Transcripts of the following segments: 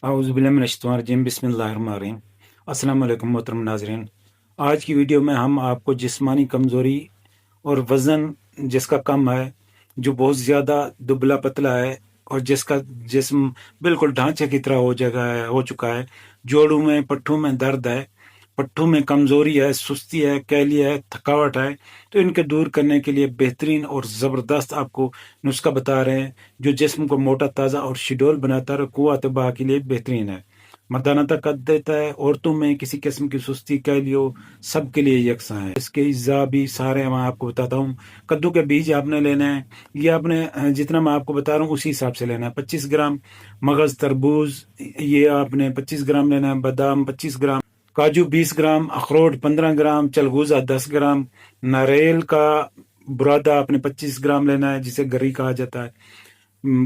اعوذ باللہ من الشیطان الرجیم بسم اللہ الرحمن الرحیم۔ السلام علیکم محترم ناظرین، آج کی ویڈیو میں ہم آپ کو جسمانی کمزوری اور وزن جس کا کم ہے، جو بہت زیادہ دبلا پتلا ہے اور جس کا جسم بالکل ڈھانچے کی طرح ہو چکا ہے، جوڑوں میں پٹھوں میں درد ہے، پٹھوں میں کمزوری ہے، سستی ہے، کیلی ہے، تھکاوٹ ہے، تو ان کے دور کرنے کے لیے بہترین اور زبردست آپ کو نسخہ بتا رہے ہیں جو جسم کو موٹا تازہ اور شیڈول بناتا ہے اور قوت بہا کے لیے بہترین ہے، مردانہ طاقت دیتا ہے، عورتوں میں کسی قسم کی سستی کیلی ہو سب کے لیے یکساں ہے۔ اس کے اجزاء بھی سارے میں آپ کو بتاتا ہوں۔ کدو کے بیج آپ نے لینا ہے، یہ آپ نے جتنا میں آپ کو بتا رہا ہوں اسی حساب سے لینا ہے۔ 25 گرام مغز تربوز یہ آپ نے 25 گرام لینا ہے، بادام 25 گرام، کاجو 20 گرام، اخروٹ 15 گرام، چلگوزہ 10 گرام، ناریل کا برادہ آپ نے 25 گرام لینا ہے جسے گری کہا جاتا ہے،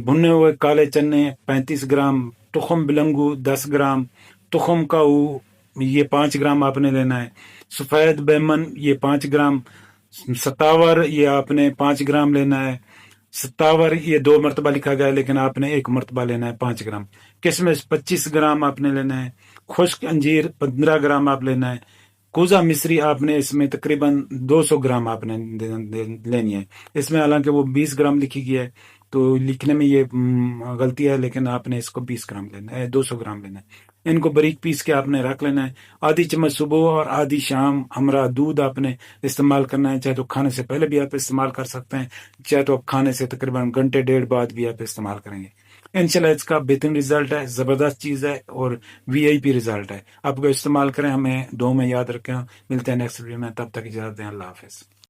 بھنے ہوئے کالے چنے 35 گرام، تخم بلنگو 10 گرام، تخم کاؤ یہ 5 گرام آپ نے لینا ہے، سفید بیمن یہ 5 گرام، ستاور یہ آپ نے 5 گرام لینا ہے۔ ستاور یہ 2 مرتبہ لکھا گیا ہے لیکن آپ نے 1 مرتبہ لینا ہے 5 گرام۔ کشمش 25 گرام آپ نے لینا ہے۔ خشک انجیر 15 گرام آپ لینا ہے۔ کوزہ مصری آپ نے اس میں تقریباً 200 گرام آپ نے لینی ہے۔ اس میں حالانکہ وہ 20 گرام لکھی گئی ہے تو لکھنے میں یہ غلطی ہے، لیکن آپ نے اس کو 20 گرام لینا ہے، 200 گرام لینا ہے۔ ان کو باریک پیس کے آپ نے رکھ لینا ہے۔ آدھی چمچ صبح اور آدھی شام ہمراہ دودھ آپ نے استعمال کرنا ہے، چاہے تو کھانے سے پہلے بھی آپ استعمال کر سکتے ہیں، چاہے تو آپ کھانے سے تقریباً گھنٹے ڈیڑھ بعد بھی آپ استعمال کریں گے۔ انشاءاللہ اس کا بہترین رزلٹ ہے، زبردست چیز ہے اور وی آئی پی رزلٹ ہے۔ آپ کو استعمال کریں، ہمیں دعاؤں میں یاد رکھیں۔ ملتے ہیں نیکسٹ ویڈیو میں، تب تک اجازت دیں، اللہ حافظ۔